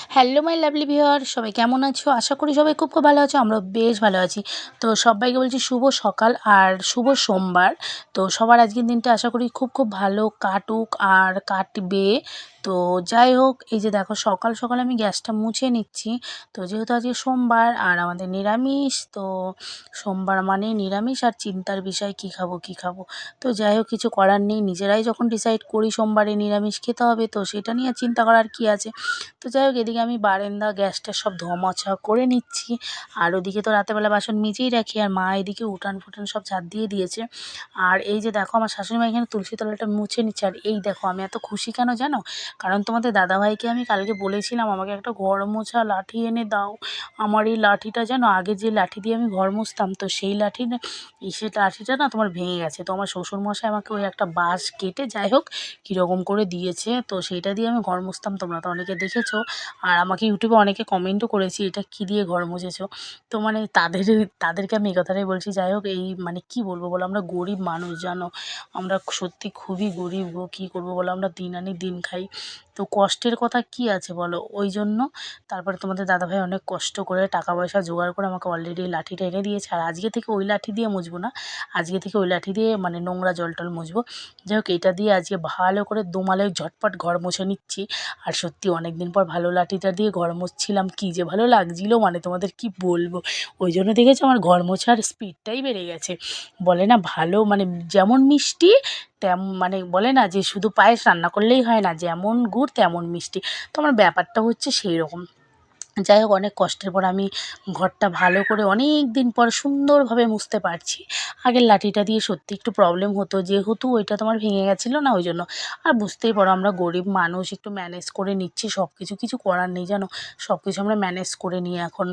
Hello my lovely viewer, সবাই কেমন আছো? আশা করি সবাই খুব খুব ভালো আছো। আমরাও বেশ ভালো আছি। তো সবাইকে বলছি শুভ সকাল আর শুভ সোমবার। তো সবার আজকের দিনটা আশা করি খুব খুব ভালো কাটুক আর কাটবে। তো যাই হোক, এই যে দেখো সকাল সকাল আমি গ্যাসটা মুছে নিচ্ছি। তো যেহেতু আজকে সোমবার আর আমাদের নিরামিষ, তো সোমবার মানে নিরামিষ আর চিন্তার বিষয় কী খাবো কী খাবো। তো যাই হোক, কিছু করার নেই, নিজেরাই যখন ডিসাইড করি সোমবারে নিরামিষ খেতে হবে, তো সেটা নিয়ে চিন্তা করার কী আছে। তো যাই হোক, এদিকে আমি বারান্দা গ্যাসটা সব ধোয়া মোছা করে নিচ্ছি। আর ওদিকে তো রাতেরবেলা বাসন মেজেই রাখি, আর মা এদিকে উঠান ফুটান সব ঝাড় দিয়ে দিয়েছে। আর এই যে দেখো আমার শাশুড়ি মা এখানে তুলসী তলাটা মুছে নিচ্ছে। আর এই দেখো আমি এত খুশি কেন জানো? কারণ তোমাদের দাদাভাইকে আমি কালকে বলেছিলাম আমাকে একটা ঘর মোছা লাঠি এনে দাও। আমার এই লাঠিটা জানো, আগে যে লাঠি দিয়ে আমি ঘর মুছতাম, তো সেই লাঠিটা না তোমার ভেঙে গেছে। তো আমার শ্বশুরমশাই আমাকে ওই একটা বাঁশ কেটে যাই হোক কীরকম করে দিয়েছে, তো সেইটা দিয়ে আমি ঘর মুছতাম। তোমরা তো অনেকে দেখেছো, আর আমাকে ইউটিউবে অনেকে কমেন্টও করেছি এটা কী দিয়ে ঘর মুছেছো। তো মানে তাদেরকে আমি এই কথাটাই বলছি। যাই হোক, এই মানে কি বলবো বলো, আমরা গরিব মানুষ জানো, আমরা সত্যি খুবই গরিব গো। কী করবো বলো, আমরা দিন আনি দিন খাই, তো কষ্টের কথা কি আছে বলো। ওই জন্য তারপরে তোমাদের দাদাভাই অনেক কষ্ট করে টাকা পয়সা জোগাড় করে আমাকে অলরেডি এই লাঠিটা এনে দিয়েছে। আর আজকে থেকে ওই লাঠি দিয়ে মুছবো না, আজকে থেকে ওই লাঠি দিয়ে মানে নোংরা জল টল মুছবো। যাই হোক, এটা দিয়ে আজকে ভালো করে দোমালে ঝটপট ঘর মুছে নিচ্ছি। আর সত্যি অনেক দিন পর ভালো লাঠিটা দিয়ে ঘর মুছছিলাম, কী যে ভালো লাগছিলো, মানে তোমাদের কি বলবো। ওই জন্য দেখেছো আমার ঘর মোছার স্পিডটাই বেড়ে গেছে। বলে না ভালো, মানে যেমন মিষ্টি মানে বলে না যে শুধু পায়েস রান্না করলেই হয় না, যেমন গুড় তেমন মিষ্টি। তো আমার ব্যাপারটা হচ্ছে সেই রকম। যাই হোক, অনেক কষ্টের পর আমি ঘরটা ভালো করে অনেক দিন পর সুন্দরভাবে মুছতে পারছি। আগের লাঠিটা দিয়ে সত্যি একটু প্রবলেম হতো, যেহেতু ওইটা তোমার ভেঙে গেছিলো না, ওই জন্য। আর বুঝতেই পারো আমরা গরিব মানুষ, একটু ম্যানেজ করে নিচ্ছি সব কিছু, কিছু করার নেই জানো, সব কিছু আমরা ম্যানেজ করে নিই এখন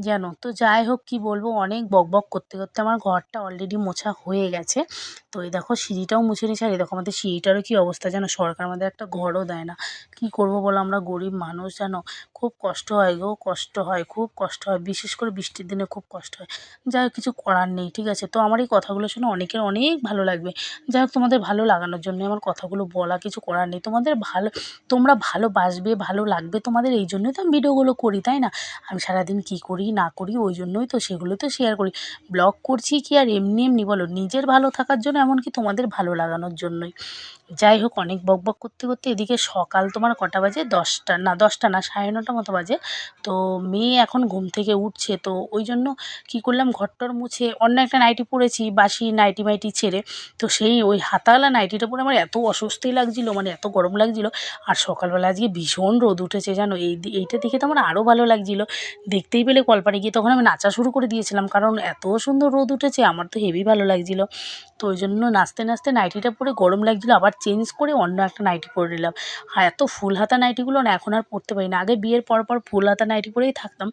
জানো। তো যাই হোক, কি বলবো, অনেক বকবক করতে করতে আমার ঘরটা অলরেডি মোছা হয়ে গেছে। তো এই দেখো সিঁড়িটাও মুছে নিয়েছি। আর এই দেখো আমাদের সিঁড়িটারও কী অবস্থা জানো, সরকার আমাদের একটা ঘরও দেয় না। কী করবো বলো, আমরা গরিব মানুষ জানো, খুব কষ্ট হয় গো, কষ্ট হয়, খুব কষ্ট হয়, বিশেষ করে বৃষ্টির দিনে খুব কষ্ট হয়। যাই হোক, কিছু করার নেই, ঠিক আছে। তো আমার এই কথাগুলো শুনে অনেকের অনেক ভালো লাগবে। যাই হোক, তোমাদের ভালো লাগানোর জন্য আমার কথাগুলো বলা, কিছু করার নেই। তোমরা ভালোবাসবে, ভালো লাগবে তোমাদের, এই জন্যই তো আমি ভিডিওগুলো করি, তাই না? আমি সারাদিন কী করি না করি ওই জন্যই তো সেগুলো তো শেয়ার করি। ব্লগ করছি কি আর এমনি এমনি বলো, নিজের ভালো থাকার জন্য, এমনকি তোমাদের ভালো লাগানোর জন্যই। যাই হোক, অনেক বকবক করতে করতে এদিকে সকাল তোমার কটা বাজে, 10টা না 9:30 মতো বাজে। তো মেয়ে এখন ঘুম থেকে উঠছে, তো ওই জন্য কী করলাম, ঘরটর মুছে অন্য একটা নাইটি পরেছি, বাসি নাইটি মাইটি ছেড়ে। তো সেই ওই হাতাওয়ালা নাইটিটা পরে আমার এত অস্বস্তি লাগছিলো, মানে এত গরম লাগছিলো। আর সকালবেলা আজকে ভীষণ রোদ উঠেছে জানো, এইটা দেখে তো আমার আরও ভালো লাগছিলো। দেখতেই পেলে কলপারে গিয়ে তখন আমি নাচা শুরু করে দিয়েছিলাম, কারণ এত সুন্দর রোদ উঠেছে, আমার তো হেভি ভালো লাগছিলো। তো ওই জন্য নাচতে নাচতে নাইটিটা পরে গরম লাগছিলো, আবার চেঞ্জ করে অন্য একটা নাইটি পরে নিলাম। আর এত ফুল হাতা নাইটিগুলো না এখন আর পরতে পারি না। আগে বিয়ের পর ফুল হাতা নাইটি পরেই থাকতাম।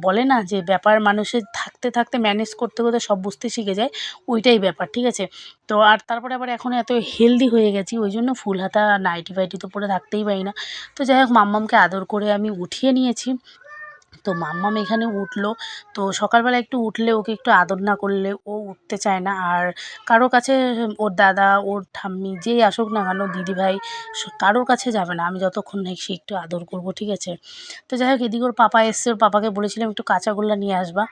বলে না যে ব্যাপার, মানুষের থাকতে থাকতে ম্যানেজ করতে করতে সব বুঝতে শিখে যায়, ওইটাই ব্যাপার, ঠিক আছে। তো আর তারপরে আবার এখন এত হেলদি হয়ে গেছি, ওই জন্য ফুল হাতা নাইটি ফাইটি তো পরে থাকতেই পারি না। তো যাই হোক, মাম্মামকে আদর করে আমি উঠিয়ে নিয়েছি। তো মাম্মাম এখানে উঠলো। তো সকালবেলা একটু উঠলে, ওকে একটু আদর না করলে ও উঠতে চায় না। আর কারো কাছে, ওর দাদা, ওর ঠাম্মি যেই আসুক না কেন, দিদিভাই, কারোর কাছে যাবে না আমি যতক্ষণ না সে একটু আদর করবো, ঠিক আছে। তো যাই হোক, এদিকে ওর পাপা এসছে, ওর পাপাকে বলেছিলাম একটু কাঁচাগোল্লা নিয়ে আসবা।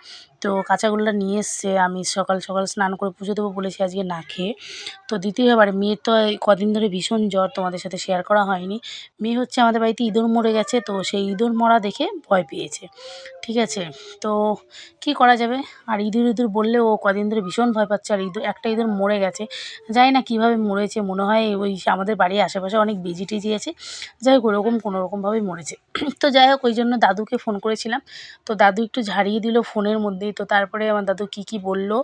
তো কাঁচাগোল্লা নিয়ে এসছে। আমি সকাল সকাল স্নান করে পুজো দেবো বলেছি আজকে না খেয়ে, তো দিতেই হবে। মেয়ের তো এই কদিন ধরে ভীষণ জ্বর, তোমাদের সাথে শেয়ার করা হয়নি। মেয়ে হচ্ছে আমাদের বাড়িতে ইঁদুর মরে গেছে, তো সেই ইঁদুর মরা দেখে ভয় পেয়েছে, ঠিক আছে। তো কি করা যাবে, আর ইঁদুর ইঁদুর বললে ও কদিন ধরে ভীষণ ভয় পাচ্ছে। আর একটা ইঁদুর মরে গেছে, জানি না কীভাবে মরেছে, মনে হয় ওই আমাদের বাড়ির আশেপাশে অনেক বেজি টেজি আছে, যাই হোক ওরকম কোনোরকমভাবেই মরেছে। তো যাই হোক, ওই জন্য দাদুকে ফোন করেছিলাম, তো দাদু একটু ঝাড়িয়ে দিল ফোনের মধ্যেই। তো তারপরে আমার দাদু কী কী বললো,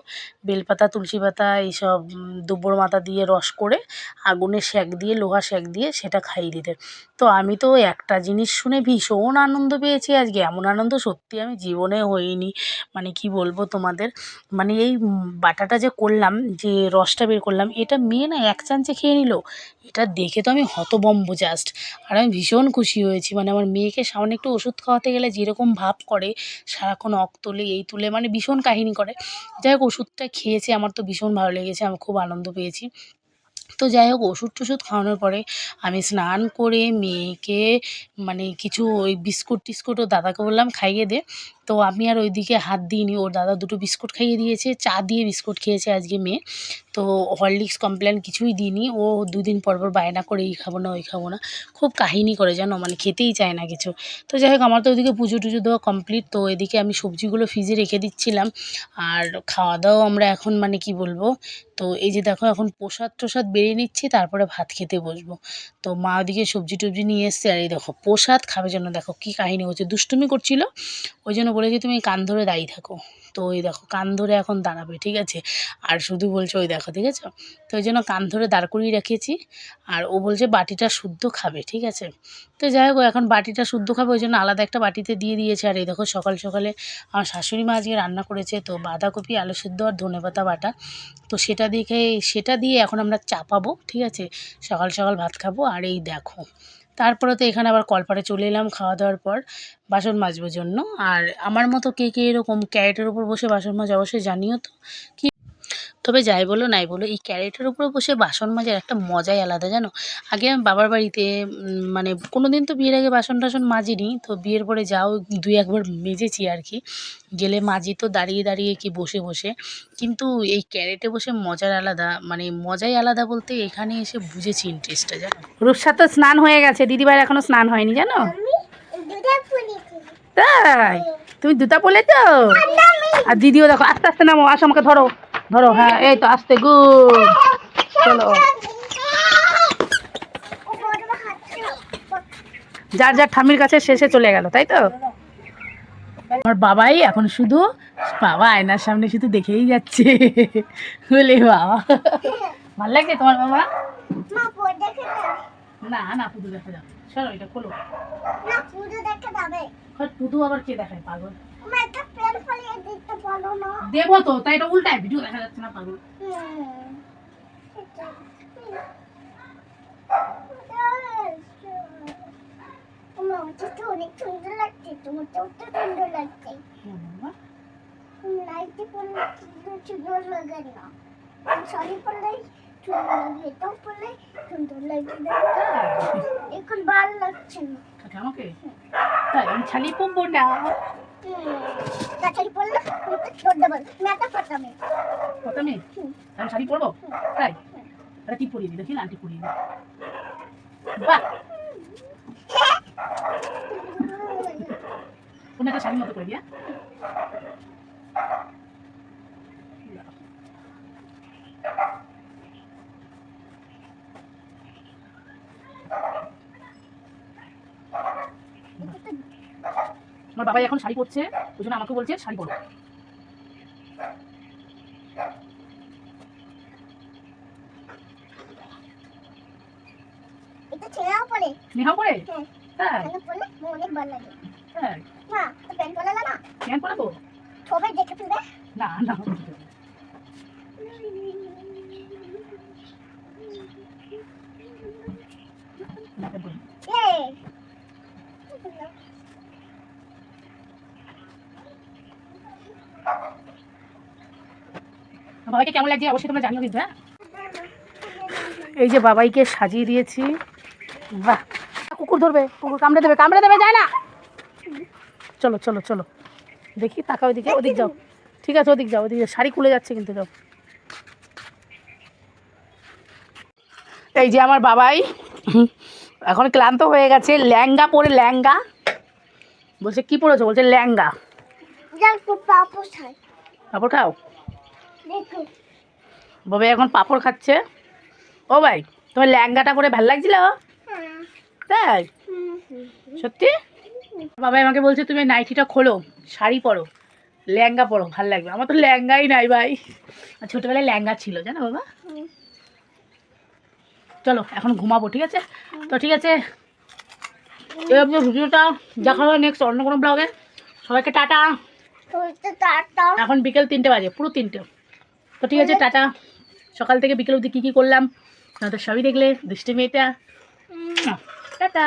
বেলপাতা, তুলসী পাতা, এইসব দুব্বর মাথা দিয়ে রস করে আগুনে সেঁক দিয়ে, লোহা সেঁক দিয়ে সেটা খাইয়ে দিতে। তো আমি তো একটা জিনিস শুনে ভীষণ আনন্দ পেয়েছি আজকে, এমন আনন্দ সত্যি আমি জীবনে হইনি। মানে কি বলবো তোমাদের, মানে এই বাটাটা যে করলাম, যে রসটা বের করলাম, এটা মেয়ে না এক চামচে খেয়ে নিল। এটা দেখে তো আমি হতভম্ব জাস্ট। আর আমি ভীষণ খুশি হয়েছি, মানে আমার মেয়েকে সামান্য একটু ওষুধ খাওয়াতে গেলে যেরকম ভাব করে, সারাক্ষণ তুলে এই তুলে, মানে ভীষণ কাহিনী করে। যাই হোক, ওষুধটা খেয়েছে, আমার তো ভীষণ ভালো লেগেছে, আমি খুব আনন্দ পেয়েছি। তো যাই হোক ওষুধ টষুধ খাওয়ানোর পরে আমি স্নান করে মেয়েকে মানে কিছু ওই বিস্কুট টিস্কুট ও দাদাকে বললাম খাইয়ে দে। তো আমি আর ওইদিকে হাত দিইনি, ওর দাদা দুটো বিস্কুট খাইয়ে দিয়েছে, চা দিয়ে বিস্কুট খেয়েছে আজকে মেয়ে। তো হরলিক্স কমপ্লেন কিছুই দিইনি। ও দুদিন পর পর বায়না করে এই খাবো না ওই খাবো না, খুব কাহিনী করে জানো, মানে খেতেই চায় না কিছু। তো যাই হোক আমার তো ওইদিকে পুজো টুজো দেওয়া কমপ্লিট। তো এদিকে আমি সবজিগুলো ফ্রিজে রেখে দিচ্ছিলাম, আর খাওয়া দাওয়া আমরা এখন মানে কি বলবো, তো এই যে দেখো এখন প্রসাদ টোসাদ বেরিয়ে নিচ্ছি, তারপরে ভাত খেতে বসবো। তো মা ওদিকে সবজি টবজি নিয়ে এসছে, আর এই দেখো প্রসাদ খাবে জন্য দেখো কী কাহিনী হচ্ছে, দুষ্টুমি করছিল, ওই জন্য বলেছি তুমি কান ধরে দাঁড়িয়ে থাকো। তো ওই দেখো কান ধরে এখন দাঁড়াবে, ঠিক আছে, আর শুধু বলছে ওই দেখো, ঠিক আছে, তো ওই জন্য কান ধরে দাঁড় করিয়ে রেখেছি। আর ও বলছে বাটিটা শুদ্ধ খাবে, ঠিক আছে। তো যাই হোক এখন বাটিটা শুদ্ধ খাবে, ওই জন্য আলাদা একটা বাটিতে দিয়ে দিয়েছে। আর এই দেখো সকাল সকালে আমার শাশুড়ি মা আজকে রান্না করেছে, তো বাঁধাকপি আলু সিদ্ধ আর ধনেপাতা বাটা, তো সেটা দিয়ে এখন আমরা চাপাবো, ঠিক আছে, সকাল সকাল ভাত খাবো। আর এই দেখো তারপরে তো এখানে আবার কলপাড়ে চলে এলাম খাওয়া দাওয়ার পর বাসন মাজবার জন্য। আর আমার মতো কে কে এরকম ক্যারেটের উপর বসে বাসন মাজা অবশ্যই জানিও তো। কি তবে যাই বলো নাই বলো, এই ক্যারেটের উপরে বসে বাসন মাজার একটা মজাই আলাদা জানো। আগে আমি বাবার বাড়িতে মানে কোনো দিন তো বিয়ের আগে বাসন টাসন মাজিনি, তো বিয়ের পরে যাও দুই একবার মেজেছি আর কি, গেলে মাজি তো দাঁড়িয়ে দাঁড়িয়ে কি বসে বসে, কিন্তু এই ক্যারেটে বসে মজার আলাদা, মানে মজাই আলাদা বলতে এখানে এসে বুঝেছি ইন্টারেস্টটা জানো। রূপসা তো স্নান হয়ে গেছে, দিদিভাইয়ের এখনো স্নান হয়নি জানো। তাই তুমি জুতা পরলে তো, আর দিদিও দেখো আস্তে আস্তে নামো, আসো আমাকে ধরো ধরো, হ্যাঁ এই তো আস্তে, গুড, চলো। যার যার ঠাম্মির কাছে শেষে চলে গেল, তাই তো। আমার বাবাই এখন শুধু বাবা আয়নার সামনে শুধু দেখেই যাচ্ছে, বলে বাবা ভাল লাগছে তোমার বাবা। না না পুজো দেখা যাবে, সরো এটা খোলো, পুজো আবার কে দেখায় পাগল, দেবো তো, তাই এটা উল্টায় ভিডিও দেখা যাচ্ছে না পাগল। অনেক সুন্দর লাগছে, তোমার চোখটা সুন্দর লাগছে, লাইটে পড়লে সুন্দর লাগে না, শাড়ি পরলে সুন্দর লাগে, এটাও পরলে সুন্দর লাগে, এখন ভালো লাগছে না আমাকে, তাই আমি শাড়ি পরবো না, শাড়ি পরলে ছোট দেবল মেটা পটামে প্রথমে আমি শাড়ি পরবো, তাই এটা টিপ পরিয়ে দিই, দেখি আন্টি পরিয়ে দিই, বাহ কোনো একটা শাড়ির মতো করে দিয়া। আমার বাবাই এখন শাড়ি পরছে, ওই জন্য আমাকে বলছে শাড়ি পরো। এটা ছেড়াও পরে স্নেহাও পরে, তাই পরলে অনেক ভালো লাগে, তাই না তো প্যান্ট পরলে না প্যান্ট পরাবো, সবাই দেখে ফেলবে, না না বাবাইকে কেমন লাগছে অবশ্যই তোমরা জানিও কিন্তু। হ্যাঁ এই যে বাবাইকে সাজিয়ে দিয়েছি, বাহ কুকুর ধরবে, কুকুর কামড়ে দেবে যায় না, চলো চলো চলো দেখি তাকাও ওদিকে, ওদিক যাও, ঠিক আছে ওদিক যাও, ওদিকে শাড়ি খুলে যাচ্ছে কিন্তু, যাও। এই যে আমার বাবাই এখন ক্লান্ত হয়ে গেছে, ল্যাঙ্গা পরে, ল্যাঙ্গা বলছে কি পরেছো, বলছে ল্যাঙ্গা, পাপড় খাও, বাবাই এখন পাপড় খাচ্ছে। ও ভাই তোমার ল্যাঙ্গাটা পরে ভাল লাগছিল, তাই সত্যি, বাবাই আমাকে বলছে তুমি নাইটিটা খোলো, শাড়ি পরো, ল্যাঙ্গা পরো, ভাল লাগবে। আমার তো ল্যাঙ্গাই নাই ভাই, ছোটোবেলায় ল্যাঙ্গা ছিল জানো বাবা। চলো এখন ঘুমাবো, ঠিক আছে, তো ঠিক আছে এই অবধি ভিডিওটা দেখা হবে নেক্সট অন্য কোনো ব্লগে। সবাইকে টাটা, এখন বিকেল 3টে বাজে, পুরো 3টে, তো ঠিক আছে টাটা। সকাল থেকে বিকেল অবধি কী কী করলাম তো সবই দেখলে, দুষ্টু মেয়েটা, টাটা।